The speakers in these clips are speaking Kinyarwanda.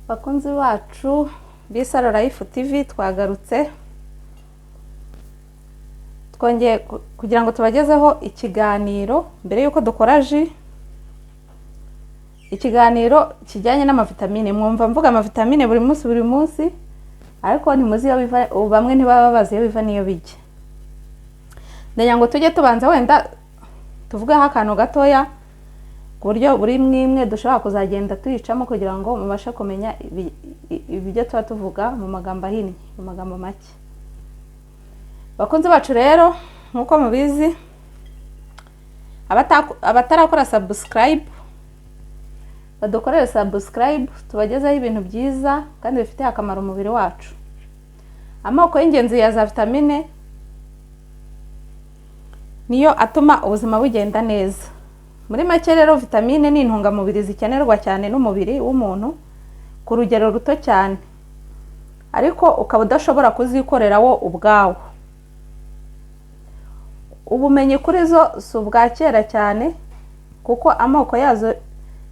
Bakunzi bacu Bisaro Life TV twagarutse twongeye kugira ngo tubagezeho ikiganiro mbere yuko dukora ikiganiro kijyanye n'amavitamine. Mwumva mvuga amavitamine buri munsi ariko ntimuzi iyo biva, bamwe ntibaba bazi iyo biva niyo bijya. Ndagira ngo tujye tubanza wenda tuvugaho akantu gatoya ku buryo buri mwimwe dushobora kuzagenda tuyicamo kugira ngo mubashe kumenya ibyo tuba tuvuga mu magambo ahinnye, mu magambo make. Bakunzi bacu rero nkuko mubizi, abatarakora subscribe badukorere subscribe, tubagezaho ibintu byiza kandi bifite akamaro umubiri wacu. Amoko y'ingenzi ya za vitamine niyo atuma ubuzima bugenda neza. Muri make rero vitamine ni intungamubiri zikenerwa cyane n'umubiri w'umuntu ku rugero ruto cyane, ariko ukaba udashobora kuzikorera wo ubwawo. Ubumenyi kuri zo si ubwa kera cyane kuko amoko yazo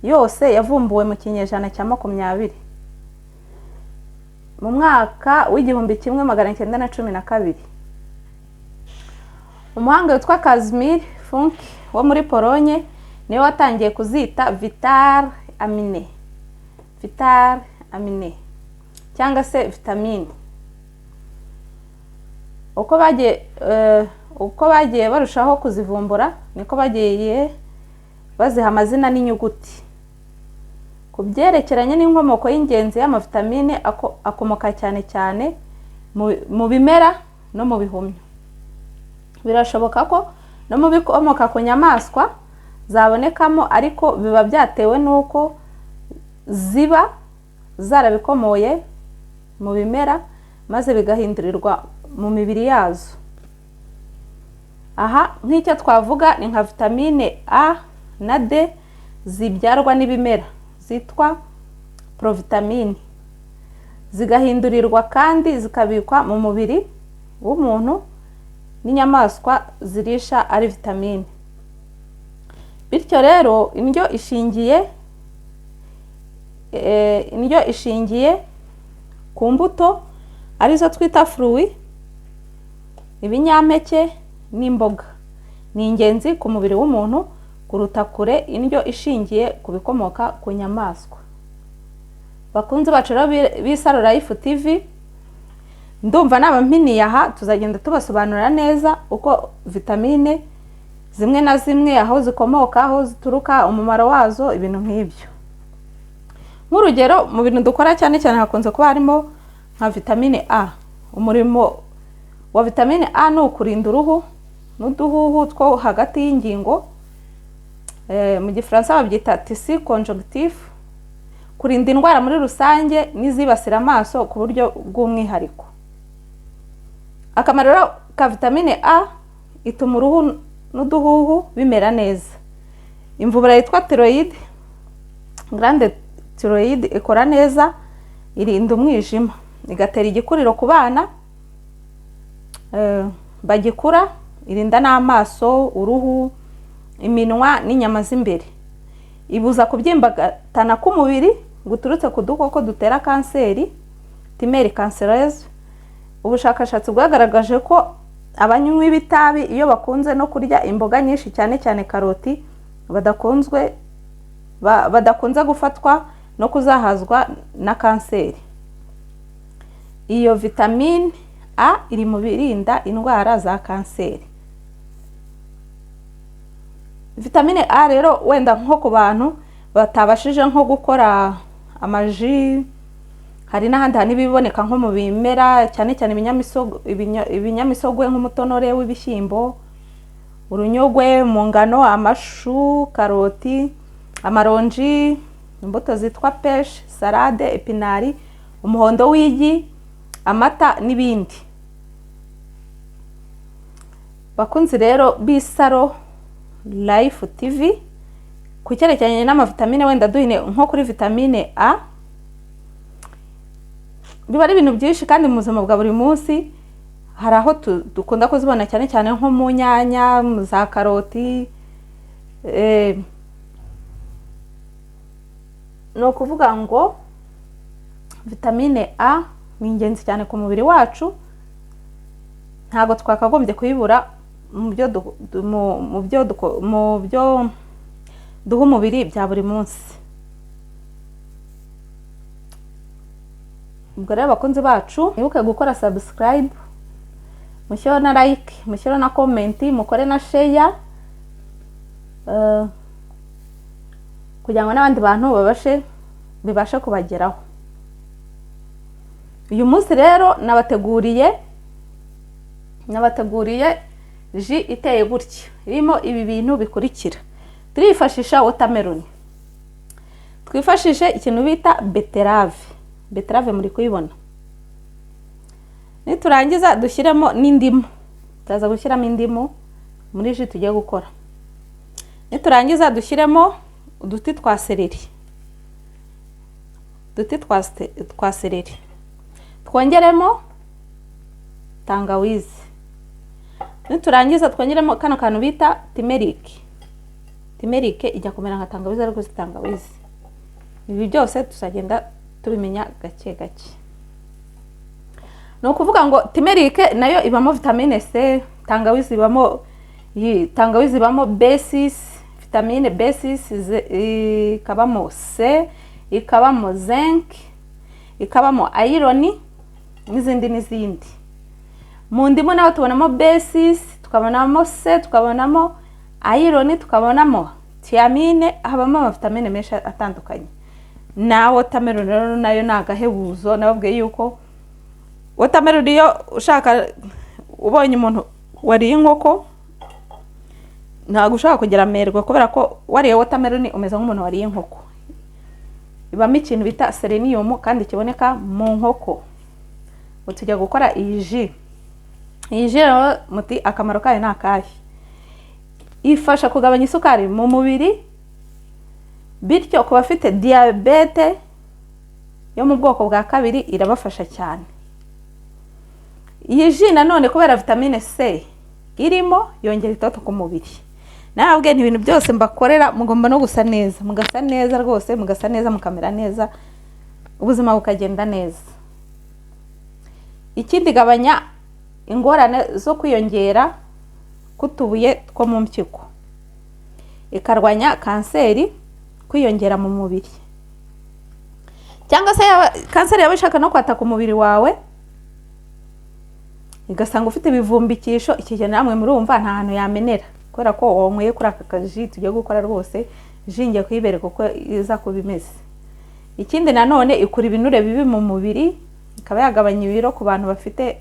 yose yavumbuwe mu kinyejana cya 20 mu mwaka w'1912. Umuhanga witwa Casimir Funk wo muri Polonye niwe watangiye kuzita vital amine cyangwa se vitamine. Uko bagiye barushaho kuzivumbura niko bagiye baziha amazina n'inyuguti. Ku byerekeranye n'inkomoko y'ingenzi y'amavitamine akomoka cyane cyane mu bimera no mu bihumyo. Birashoboka ko no mu bikomoka ku nyamaswa zabonekamo, ariko biba byatewe n'uko ziba zarabikomoye mu bimera maze bigahindurirwa mu mibiri yazo. Aha nk'icyo twavuga ni nka vitamine A na D zibyarwa n'ibimera zitwa provitamine, zigahindurirwa kandi zikabikwa mu mubiri w'umuntu n'inyamaswa zirisha ari vitamine. Bityo rero indyo ishingiye ku mbuto arizo twita fruit, ibinyampeke n'imboga ni ingenzi ku mubiri w'umuntu kuruta kure indyo ishingiye ku bikomoka ku nyamaswa. Bakunzi bacu Bisaro Life TV, ndumva nabampiniye aha tuzagenda tubasobanurira neza uko vitamine zimwe na zimwe aho zikomoka, aho zituruka, umumaro wazo, ibintu nk'ibyo. Nk'urugero mu bintu dukora cyane cyane hakunze kuba harimo nka vitamine A. Umurimo wa vitamine A ni ukurinda uruhu n'uduhuhu two hagati y'ingingo, mu gifaransa babyita tissu conjonctif, kurinda indwara muri rusange n'izibasira amaso ku buryo bw'umwihariko. Akamaro ka vitamine A, ituma uruhu n'uduhuhu bimera neza. Imvubura yitwa thyroid, grande thyroid, ikora neza, irinda umwijima, igatera igikuriro ku bana bagikura, irinda n'amaso, uruhu, iminwa n'inyama z'imbere, ibuza kubyimbatana k'umubiri guturutse ku dukoko dutera kanseri, tumeur cancereuse. Ubushakashatsi bwagaragaje ko abanywi b'itabi iyo bakunze no kurya imboga nyinshi cyane cyane karoti badakunze gufatwa no kuzahazwa na kanseri. Iyo vitamine A iri mu birinda indwara za kanseri. Vitamine A rero wenda nko ku bantu batabashije nko gukora amaji, hari n'ahandi hantu ibiboneka nko mu bimera cyane cyane ibinyamisogwe nk'umutonore w'ibishyimbo, urunyogwe mu ngano, amashu, karoti, amaronji, imbuto zitwa pêche, salade, epinari, umuhondo w'igi, amata n'ibindi. Bakunzi rero Bisaro Life TV, ku cyerekeranye n'amavitamine wenda duhine nko kuri vitamine A, biba ari ibintu byinshi kandi mu buzima bwa buri munsi hari aho dukunda kuzibona cyane cyane nko mu nyanya, mu za karoti. No kuvuga ngo vitamine A ni ingenzi cyane ku mubiri wacu, ntago twakagombye kuyibura mu byo duha umubiri bya buri munsi. Ubwo rero abakunzi bacu, mwibuke gukora subscribe, mushyiraho na like, mushyiraho na comment, mukore na share, kugira ngo n'abandi bantu bibashe kubageraho. Uyu munsi rero nabateguriye ji iteye gutya, irimo ibi bintu bikurikira. Turifashisha watermelon, twifashishe ikintu bita beterave muri kuyibona. Niturangiza dushyiremo n'indimu, tuzaza gushyiramo indimu muri ji tugiye gukora. Niturangiza dushyiremo uduti twa seleri, twongeremo tangawizi. Niturangiza twongeremo kano kantu bita timerike ijya kumera nka tangawizi ariko si tangawizi. Ibi byose tuzagenda tubimenya gake gake. No kuvuga ngo timerike nayo ibamo vitamine C, tangawizi ibamo B6, vitamine B6, ikabamo C, ikabamo zinc, ikabamo iron n'izindi. Mu ndimu naho tubonamo B6, tukabonamo C, tukabonamo iron, tukabonamo thiamine, habamo amavitamine menshi atandukanye. Na watermelon rero nayo nagahebuzo, nababwiye yuko watermelon iyo ushaka ubonye umuntu wariye inkoko ntago ushaka kugira amerwe, kubera ko wariye watermelon umeze nk'umuntu wariye inkoko. Ibamo ikintu bita selenium kandi kiboneka mu nkoko. Tujya gukora iyi ji rero muti akamaro kayo nakahe. Ifasha kugabanya isukari mu mubiri, bityo kuba afite diabete yo mu bwoko bwa kabiri irabafasha cyane. Iyi ji nanone kubera vitamine C irimo yongera itoto ku mubiri. Nababwiye ibintu byose mbakorera mugomba no gusa neza, mugasa neza rwose, mugasa neza, mukamera neza, ubuzima bukagenda neza. Ikindi gabanya ingorane zo kwiyongera kutubuye two mu mpyiko, ikarwanya kanseri kwiyongera mu mubiri, cyangwa se kanseri yaba ishaka no kwataka umubiri wawe igasanga ufite ibivumbikisho. Iki gihe namwe murumva nta hantu yamenera, kubera ko wonyweye kuri aka kaji tugiye gukora rwose. Ji ngiye kuyibereka uko iza kuba imeze. Ikindi nanone ikura ibinure bibi mu mubiri, ikaba yagabanya ibiro ku bantu bafite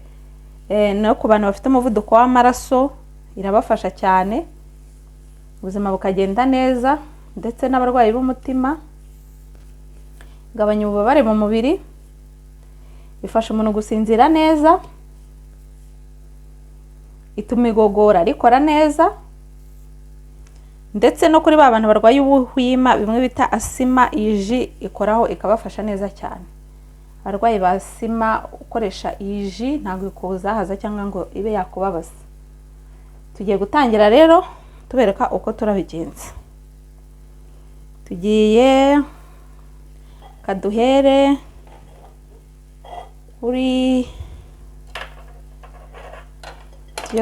no ku bantu bafite umuvuduko w'amaraso, irabafasha cyane, ubuzima bukagenda neza, ndetse n'abarwayi b'umutima. Igabanya ububabare mu mubiri, ifasha umuntu gusinzira neza, ituma igogora rikora neza, ndetse no kuri ba bantu barwaye ubuhwima bimwe bita asima, iyi ji ikoraho ikabafasha neza cyane. Abarwayi ba asima ukoresha iyi ji ntabwo ikuzahaza cyangwa ngo ibe yakubabaza. Tugiye gutangira rero tubereka uko turabigenza. Tugiye kaduhere tugiye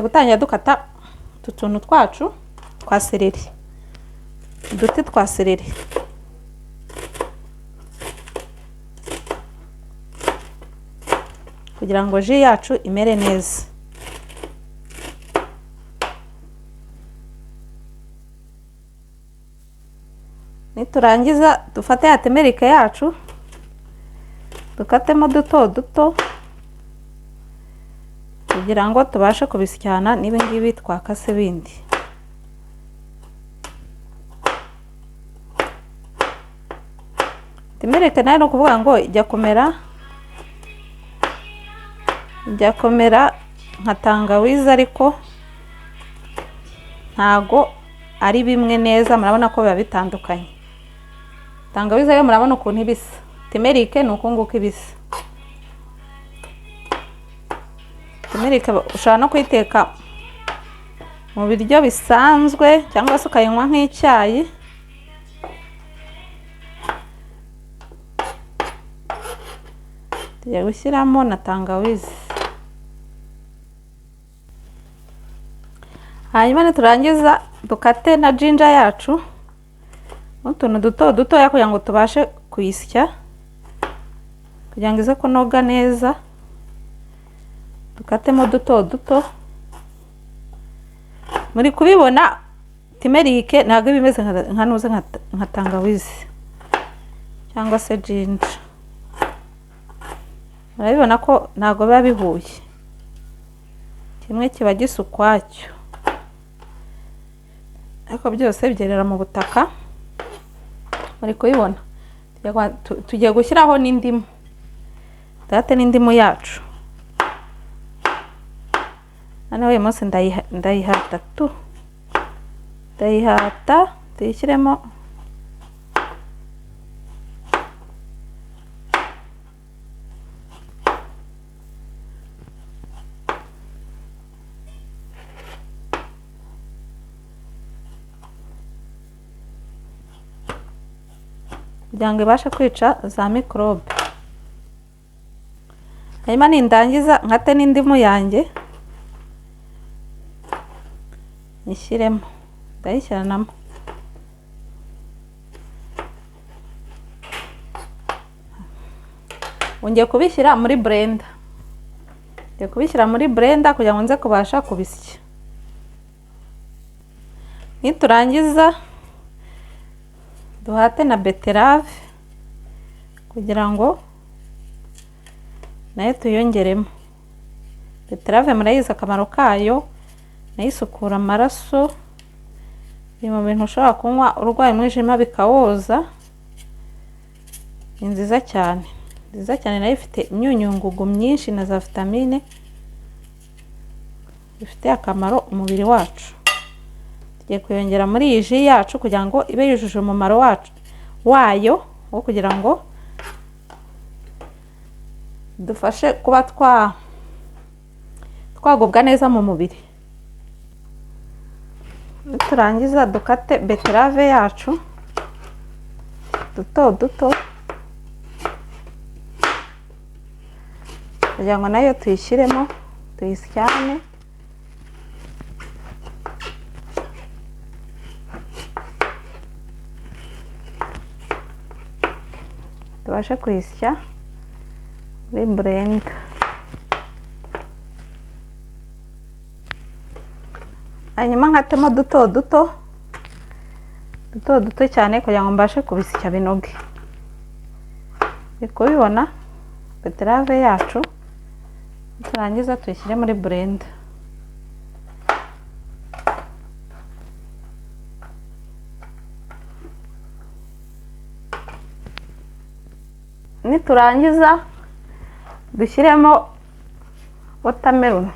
gutangira dukata utuntu twacu twa seleri, uduti twa seleri. Kugira ngo ji yacu imere neza. Niturangiza dufate ya timerike yacu dukatemo duto kugira ngo tubashe kubisyana nibe ngibi twakase bindi. Timerike nayo no kuvuga ngo ijya komera nka tangawizi, ariko ntago ari bimwe neza. Murabona ko biba bitandukanye. Tangawizi yo murabona ukuntu ibisa, timerike ni uko nguko ibisa. Timerike ushobora no kuyiteka mu biryo bisanzwe cyangwa se ukayinywa nk'icyayi. tugiye gushyiramo na tangawizi. Hanyuma niturangiza dukate na ginger yacu utuntu duto dutoya kugira ngo tubashe kuyisya, kugira ngo ize kunoga neza. Dukatemo duto duto. Muri kubibona timerike ntabwo bimeze nka tangawizi cyangwa se ginger. Urabibona ko ntabwo biba bihuye, kimwe kiba gisa ukwacyo, ariko byose byerera mu butaka. Muri kubibona tugiye gushyiraho n'indimu. Date n'indimu yacu, hano uyu munsi ndayihata tuyishyiremo. kugira ngo ibashe kwica za microbe. Hanyuma nindangiza nkate n'indimu yanjye nishyiremo, ndayishyiranamo. Ngiye kubishyira muri blender. Ngiye kubishyira muri blender kugira ngo nze kubasha kubisya. Niturangiza duhate na beterave kugira ngo nayo tuyongeremo. Beterave murayizi akamaro kayo, nayo isukura amaraso, ni mu bintu ushobora kunywa urwaye umwijima bikawoza. Ni nziza cyane, nziza cyane, nayo ifite imyunyungugu myinshi na za vitamine bifite akamaro umubiri wacu. Tugiye kuyongera muri iyi ji yacu kugira ngo ibe yujuje umumaro wayo wo kugira ngo dufashe kuba twagubwa neza mu mubiri. Turangiza dukate beterave yacu duto duto kugira ngo nayo tuyishyiremo, tuyisyane. Tubashe kuyisya muri blender. Hanyuma nkatemo duto duto cyane kugira ngo mbashe kubisya binoge. Iko bibona beterave yacu, turangiza tuyishyire muri blender. Niturangiza dushyiremo watermelon.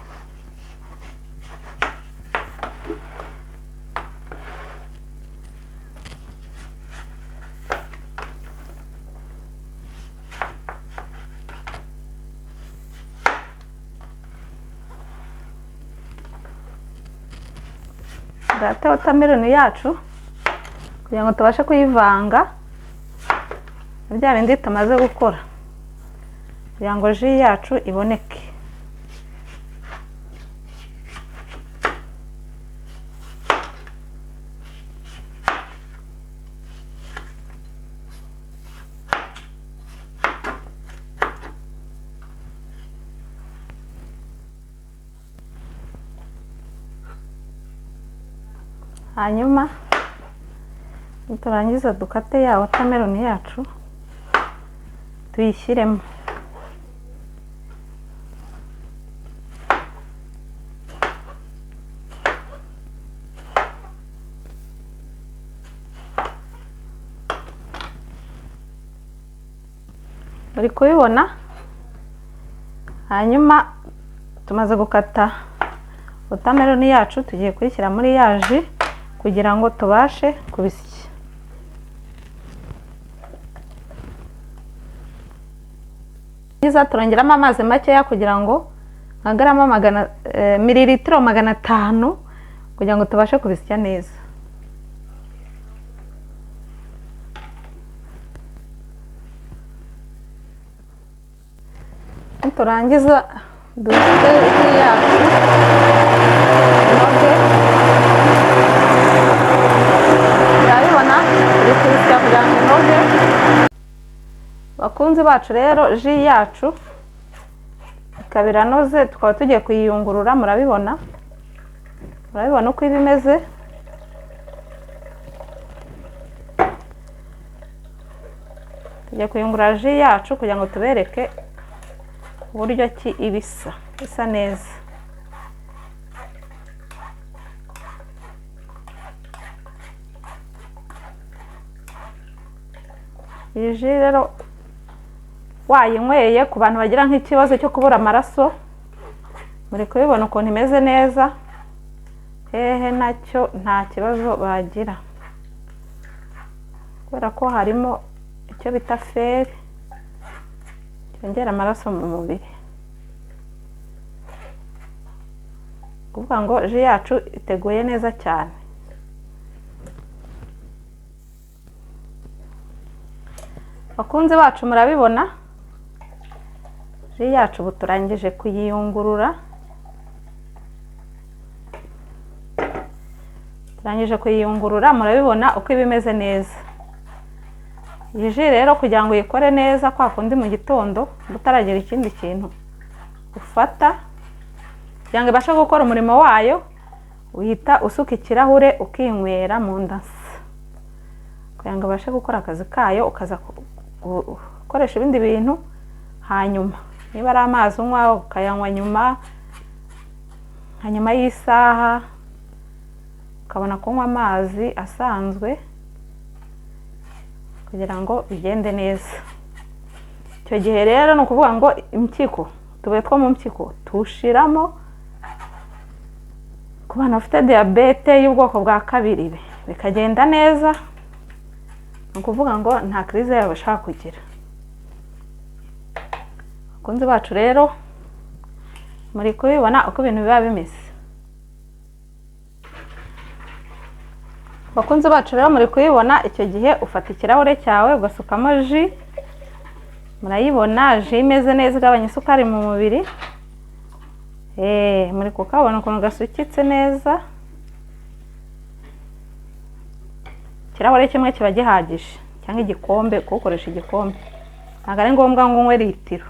Date watermelon yacu kugira ngo tubashe kuyivanga bya bindi tumaze gukora kugira ngo ji yacu iboneke. Hanyuma turangiza dukate ya watermelon yacu tuyishyiremo. Muri kubibona. Hanyuma tumaze gukata watermelon yacu, tugiye kuyishyira muri yaji kugira ngo tubashe kubisya. Niza turongeramo amazi makeya kugira ngo nkagaramo mililitiro 500 kugira ngo tubashe kubisya neza. niturangiza dusuke ji yacu inoge. Murabibona turi kuyisya kugira ngo inoge. Bakunzi bacu rero ji yacu ikaba iranoze, tukaba tugiye kuyiyungurura. Murabibona uko iba imeze. Tugiye kuyungurura ji yacu kugira ngo tubereke uburyo ki ibisa neza. Iyi ji rero wayinyweye, ku bantu bagira nk'ikibazo cyo kubura amaraso, muri kubibona ukuntu imeze neza, hehe nacyo nta kibazo bagira, kubera ko harimo icyo bita feri cyongera amaraso mu mubiri. Kuvuga ngo ji yacu iteguye neza cyane. Bakunzi bacu murabibona ji yacu ubu turangije kuyiyungurura. Murabibona uko iba imeze neza. Iyi ji rero kugira ngo uyikore neza kwa kundi mu gitondo utaragira ikindi kintu ufata, kugira ngo ibashe gukora umurimo wayo, uhita usuka ikirahure ukinywera mu ndasi, kugira ngo ibashe gukora akazi kayo, ukaza gukoresha ibindi bintu hanyuma. Niba ari amazi unywa ukayanywa nyuma y'isaha, ukabona kunywa amazi asanzwe kugira ngo bigende neza. Icyo gihe rero ni ukuvuga ngo impyiko, utubuye two mu mpyiko tuwushiramo. Ku bantu bafite diyabete y'ubwoko bwa kabiri bikagenda neza, ni ukuvuga ngo nta crise yabo bashaka kugira. Bakunzi bacu rero muri kubibona uko ibintu biba bimeze. Bakunzi bacu rero muri kubibona, icyo gihe ufata ikirahure cyawe ugasukamo ji. Murayibona ji imeze neza, igabanya isukari mu mubiri. Muri kukabona ukuntu gasukitse neza. Ikirahure kimwe kiba gihagije, cyangwa igikombe, kukoresha igikombe ntabwo ari ngombwa ngo unywe litiro.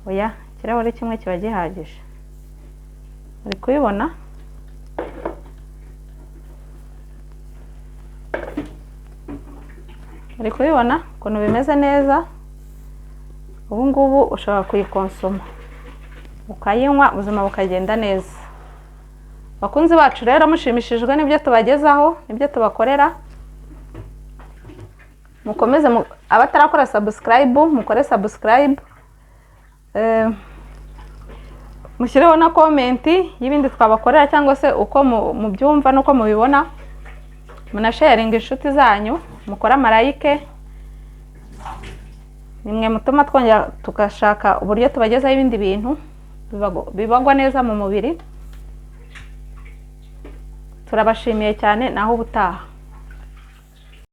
Oya, ikirahure kimwe kiba gihagije. Muri kubibona ukuntu bimeze neza. Ubu ngubu ushobora kuyikonsoma ukayinywa, ubuzima bukagenda neza. Bakunzi bacu rero mushimishijwe n'ibyo tubagezaho, n'ibyo tubakorera, mukomeze abatarakora subscribe mukore subscribe, mushyireho na comment y'ibindi twabakorera, cyangwa se uko mubyumva nuko mubibona. Munasharinga inshuti zanyu, mukora like. Nimwe mutuma twongera tugashaka uburyo tubagezaho ibindi bintu bibagwa neza mu mubiri. Turabashimiye cyane, naho ubutaha.